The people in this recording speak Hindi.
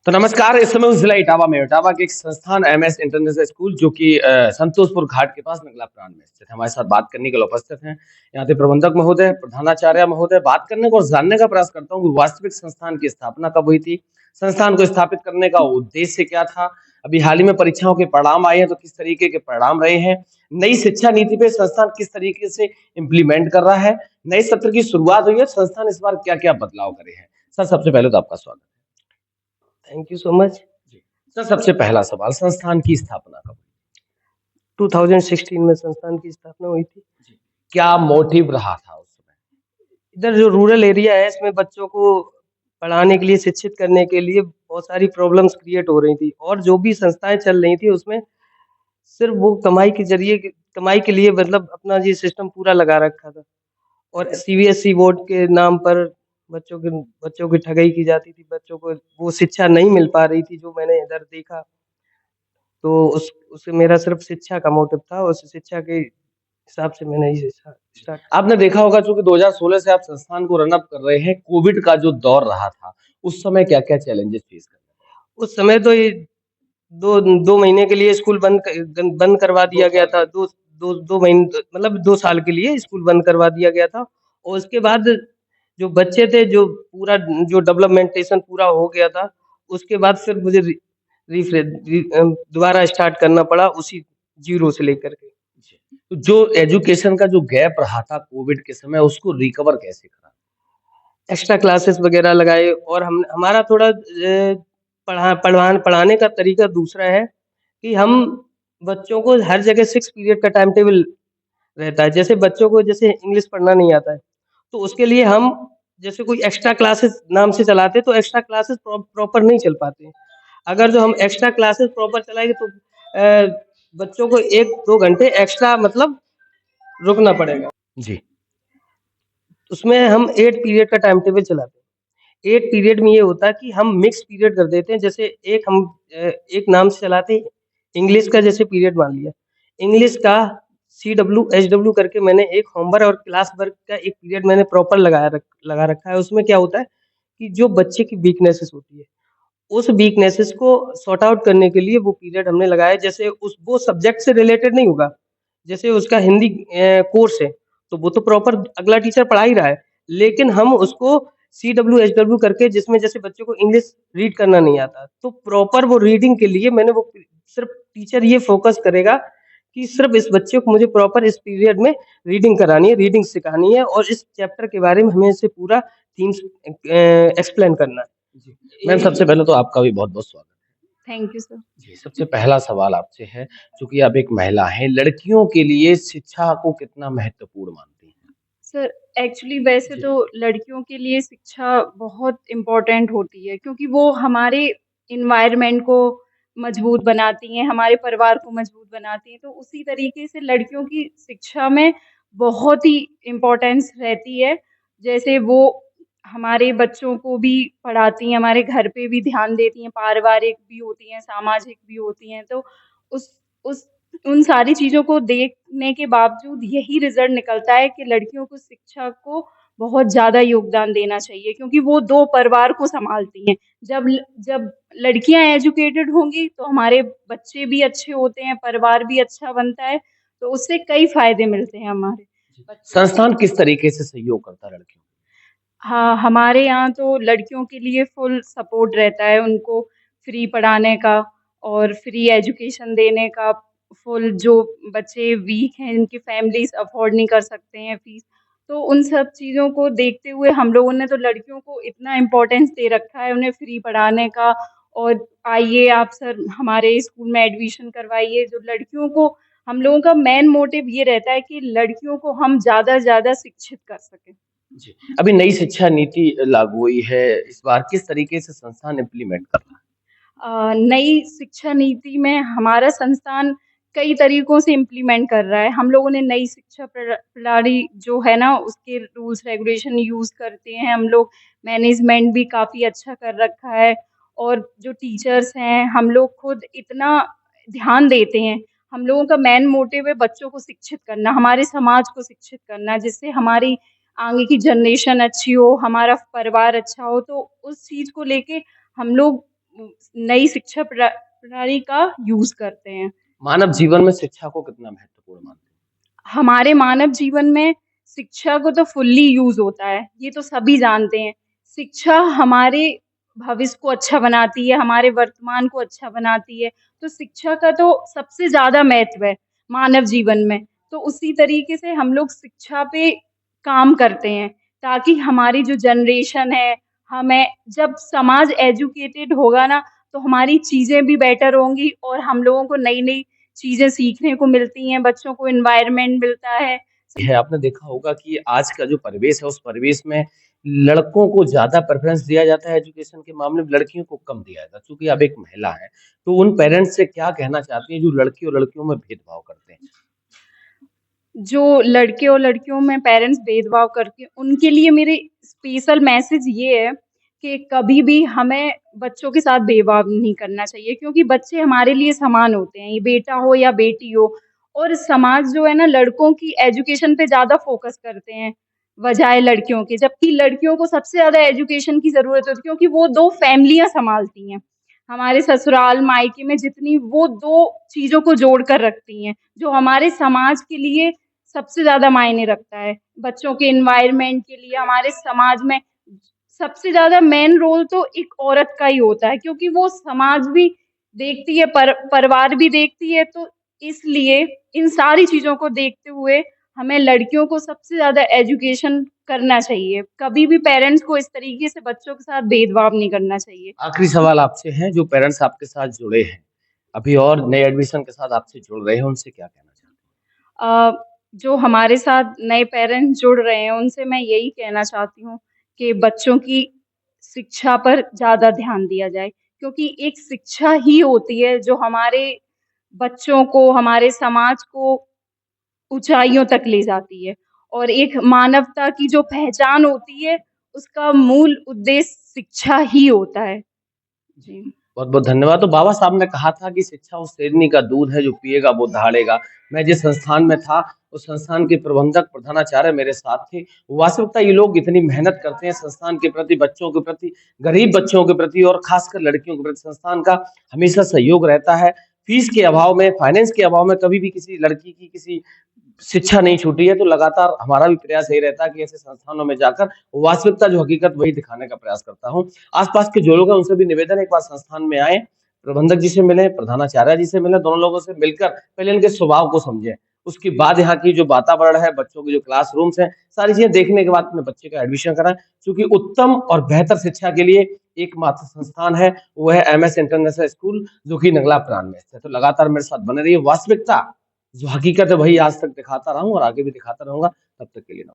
तो नमस्कार। इस समय उस जिला इटावा में इटावा के एक संस्थान एमएस इंटरनेशनल स्कूल जो कि संतोषपुर घाट के पास नगला प्राण में स्थित है, हमारे साथ बात करने के लिए उपस्थित हैं। यहाँ के प्रबंधक महोदय, प्रधानाचार्य महोदय। बात करने को और जानने का प्रयास करता हूँ कि वास्तविक संस्थान की स्थापना कब हुई थी, संस्थान को स्थापित करने का उद्देश्य क्या था, अभी हाल ही में परीक्षाओं के परिणाम आए हैं तो किस तरीके के परिणाम रहे हैं, नई शिक्षा नीति पे संस्थान किस तरीके से इम्प्लीमेंट कर रहा है, नए सत्र की शुरुआत हुई है, संस्थान इस बार क्या क्या बदलाव करे हैं। सर, सबसे पहले तो आपका स्वागत थैंक यू सो मच। है। सर, सबसे पहला सवाल, संस्थान की स्थापना कब हुई? 2016 में संस्थान की स्थापना हुई थी। क्या मोटिव रहा था उस समय? इधर जो रूरल एरिया है इसमें बच्चों को पढ़ाने के लिए, शिक्षित करने के लिए बहुत सारी प्रॉब्लम्स क्रिएट हो रही थी और जो भी संस्थाएं चल रही थी उसमें सिर्फ वो कमाई के लिए मतलब अपना ये सिस्टम पूरा लगा रखा था और सीबीएसई बोर्ड के नाम पर बच्चों की ठगाई की जाती थी। बच्चों को वो शिक्षा नहीं मिल पा रही थी जो मैंने इधर देखा। तो उस मेरा सिर्फ शिक्षा का मोटिव था। उस शिक्षा के हिसाब से मैंने ये स्टार्ट। आपने देखा होगा चूंकि 2016 से आप संस्थान को रन अप कर रहे हैं, कोविड का जो दौर रहा था उस समय क्या क्या चैलेंजेस फेस करने उस समय तो ये दो महीने के लिए स्कूल बंद करवा दिया गया था। दो महीने मतलब 2 साल के लिए स्कूल बंद करवा दिया गया था और उसके बाद जो बच्चे थे जो पूरा जो डेवलपमेंटेशन पूरा हो गया था उसके बाद फिर मुझे दोबारा स्टार्ट करना पड़ा उसी जीरो से लेकर के। तो जो एजुकेशन का जो गैप रहा था कोविड के समय, उसको रिकवर कैसे करा? एक्स्ट्रा क्लासेस वगैरह लगाए और हम हमारा थोड़ा पढ़ाने का तरीका दूसरा है कि हम बच्चों को हर जगह 6 पीरियड का टाइम टेबल रहता है। जैसे बच्चों को जैसे इंग्लिश पढ़ना नहीं आता है तो उसके लिए हम जैसे कोई एक्स्ट्रा क्लासेस नाम से चलाते तो एक्स्ट्रा क्लासेस प्रॉपर नहीं चल पाते। अगर जो हम एक्स्ट्रा क्लासेस प्रॉपर चलाएंगे तो बच्चों को 1-2 घंटे एक्स्ट्रा मतलब रुकना पड़ेगा। जी। उसमें हम 8 पीरियड का टाइम टेबल चलाते हैं। 8 पीरियड में ये होता है कि हम मिक्स पीरियड कर देते हैं। जैसे एक नाम से चलाते हैं इंग्लिश का जैसे पीरियड मान लिया। इंग्लिश का CWHW करके मैंने एक होमवर्क और क्लास वर्क का एक पीरियड मैंने प्रॉपर लगा रखा है। उसमें क्या होता है कि जो बच्चे की वीकनेसेस होती है उस वीकनेसेस को सॉर्ट आउट करने के लिए वो पीरियड हमने लगाया है। जैसे उस वो सब्जेक्ट से रिलेटेड नहीं होगा। जैसे उसका हिंदी कोर्स है तो वो तो प्रॉपर अगला टीचर पढ़ा ही रहा है, लेकिन हम उसको CWHW करके जिसमें जैसे बच्चों को इंग्लिश रीड करना नहीं आता तो प्रॉपर वो रीडिंग के लिए मैंने वो सिर्फ टीचर ये फोकस करेगा कि सिर्फ इस बच्चे को मुझे प्रॉपर इस पीरियड में रीडिंग करानी है, रीडिंग सिखानी है और इस चैप्टर के बारे में हमें इसे पूरा थीम्स एक्सप्लेन करना है। मैम, सबसे पहले तो आपका भी बहुत बहुत स्वागत है। Thank you sir. जी, सबसे पहला सवाल आपसे है, चूंकि आप एक महिला हैं, लड़कियों के लिए शिक्षा को कितना महत्वपूर्ण मानती हैं? सर एक्चुअली वैसे जी। तो लड़कियों के लिए शिक्षा बहुत इम्पोर्टेंट होती है क्योंकि वो हमारे इन्वायरमेंट को मजबूत बनाती हैं, हमारे परिवार को मजबूत बनाती हैं। तो उसी तरीके से लड़कियों की शिक्षा में बहुत ही इम्पोर्टेंस रहती है। जैसे वो हमारे बच्चों को भी पढ़ाती हैं, हमारे घर पे भी ध्यान देती हैं, पारिवारिक भी होती हैं, सामाजिक भी होती हैं। तो उस उन सारी चीज़ों को देखने के बावजूद यही रिज़ल्ट निकलता है कि लड़कियों को शिक्षा को बहुत ज़्यादा योगदान देना चाहिए क्योंकि वो 2 परिवार को सँभालती हैं। जब लड़कियाँ एजुकेटेड होंगी तो हमारे बच्चे भी अच्छे होते हैं, परिवार भी अच्छा बनता है, तो उससे कई फ़ायदे मिलते हैं हमारे बच्चों को। संस्थान किस तरीके से सहयोग करता है लड़कियों? हाँ, हमारे यहाँ तो लड़कियों के लिए फुल सपोर्ट रहता है, उनको फ्री पढ़ाने का और फ्री एजुकेशन देने का। फुल जो बच्चे वीक हैं, जिनकी फैमिलीज़ अफ़ोर्ड नहीं कर सकते हैं फ़ीस, तो उन सब चीज़ों को देखते हुए हम लोगों ने तो लड़कियों को इतना इम्पोर्टेंस दे रखा है, उन्हें फ्री पढ़ाने का। और आइए आप सर हमारे स्कूल में एडमिशन करवाइए। जो लड़कियों को हम लोगों का मेन मोटिव ये रहता है कि लड़कियों को हम ज़्यादा से ज़्यादा शिक्षित कर सकें। जी। अभी नई शिक्षा नीति लागू हुई है, इस बार किस तरीके से संस्थान इम्प्लीमेंट कर रहा है? नई शिक्षा नीति में हमारा संस्थान कई तरीकों से इम्प्लीमेंट कर रहा है। हम लोगों ने नई शिक्षा प्रणाली जो है ना उसके रूल्स रेगुलेशन यूज़ करते हैं हम लोग। मैनेजमेंट भी काफ़ी अच्छा कर रखा है और जो टीचर्स हैं हम लोग खुद इतना ध्यान देते हैं। हम लोगों का मेन मोटिव है बच्चों को शिक्षित करना, हमारे समाज को शिक्षित करना, जिससे हमारी आगे की जनरेशन अच्छी हो, हमारा परिवार अच्छा हो। तो उस चीज़ को लेके हम लोग नई शिक्षा प्रणाली का यूज़ करते हैं। मानव जीवन में शिक्षा को कितना महत्वपूर्ण मानते हैं? हमारे मानव जीवन में शिक्षा को तो फुल्ली यूज़ होता है, ये तो सभी जानते हैं। शिक्षा हमारे भविष्य को अच्छा बनाती है, हमारे वर्तमान को अच्छा बनाती है, तो शिक्षा का तो सबसे ज़्यादा महत्व है मानव जीवन में। तो उसी तरीके से हम लोग शिक्षा पे काम करते हैं, ताकि हमारी जो जनरेशन है, हमें जब समाज एजुकेटेड होगा ना, तो हमारी चीज़ें भी बेटर होंगी और हम लोगों को नई-नई चीज़ें सीखने को मिलती हैं, बच्चों को एनवायरनमेंट मिलता है। है आपने देखा होगा कि आज का जो परिवेश है उस परिवेश में लड़कों को ज़्यादा प्रेफ़रेंस दिया जाता है एजुकेशन के मामले में, लड़कियों को कम दिया जाता है। चूँकि आप एक महिला हैं, तो उन पेरेंट्स से क्या कहना चाहती हैं जो लड़की और लड़कियों में भेदभाव करते हैं? जो लड़के और लड़कियों में पेरेंट्स भेदभाव करके उनके लिए मेरे स्पेशल मैसेज ये है कि कभी भी हमें बच्चों के साथ भेदभाव नहीं करना चाहिए, क्योंकि बच्चे हमारे लिए समान होते हैं, ये बेटा हो या बेटी हो। और समाज जो है ना, लड़कों की एजुकेशन पे ज़्यादा फोकस करते हैं बजाय लड़कियों के, जबकि लड़कियों को सबसे ज़्यादा एजुकेशन की ज़रूरत होती है, क्योंकि वो 2 फैमिलियाँ सँभालती हैं। हमारे ससुराल, मायके में जितनी वो 2 चीज़ों को जोड़ कर रखती हैं, जो हमारे समाज के लिए सबसे ज़्यादा मायने रखता है। बच्चों के एनवायरनमेंट के लिए हमारे समाज में सबसे ज़्यादा मेन रोल तो एक औरत का ही होता है, क्योंकि वो समाज भी देखती है, परिवार भी देखती है, तो इसलिए इन सारी चीज़ों को देखते हुए हमें लड़कियों को सबसे ज़्यादा एजुकेशन करना चाहिए। कभी भी पेरेंट्स को इस तरीके से बच्चों के साथ भेदभाव नहीं करना चाहिए। आखिरी सवाल आपसे है, जो पेरेंट्स आपके साथ जुड़े हैं, अभी और नए एडमिशन के साथ आपसे जुड़ रहे हैं, उनसे क्या कहना चाहते हैं? जो हमारे साथ नए पेरेंट्स जुड़ रहे हैं, उनसे मैं यही कहना चाहती हूँ कि बच्चों की शिक्षा पर ज़्यादा ध्यान दिया जाए, क्योंकि एक शिक्षा ही होती है जो हमारे बच्चों को, हमारे समाज को ऊँचाइयों तक ले जाती है। और एक मानवता की जो पहचान होती है, उसका मूल उद्देश्य शिक्षा ही होता है। जी। बहुत-बहुत धन्यवाद। तो बाबा साहब ने कहा था कि शिक्षा उस शेरनी का दूध है जो पिएगा वो दहाड़ेगा। मैं जिस संस्थान में था, उस संस्थान के प्रबंधक, प्रधानाचार्य मेरे साथ थे। वास्तविकता ये लोग इतनी मेहनत करते हैं संस्थान के प्रति, बच्चों के प्रति, गरीब बच्चों के प्रति और खासकर लड़कियों के प्रति संस्थान का हमेशा सहयोग रहता है। फीस के अभाव में, फाइनेंस के अभाव में कभी भी किसी लड़की की किसी शिक्षा नहीं छूटी है, तो लगातार हमारा भी प्रयास यही रहता है कि ऐसे संस्थानों में जाकर वास्तविकता जो हकीकत वही दिखाने का प्रयास करता हूँ। आस-पास के जो लोग हैं उनसे भी निवेदन है एक बार संस्थान में आएँ, प्रबंधक जी से मिलें, प्रधानाचार्य जी से मिलें, दोनों लोगों से मिलकर पहले इनके स्वभाव को समझें। उसके बाद यहाँ की जो वातावरण है, बच्चों के जो क्लासरूम्स हैं, सारी चीज़ें देखने के बाद अपने बच्चे का एडमिशन कराएँ, क्योंकि उत्तम और बेहतर शिक्षा के लिए एकमात्र संस्थान है, वो है एमएस इंटरनेशनल स्कूल, जो कि नगला प्राण में है। तो लगातार मेरे साथ बने रहिए, वास्तविकता जो हकीकत है वही आज तक दिखाता रहा हूँ और आगे भी दिखाता रहूँगा। तब तक के लिए नमस्कार।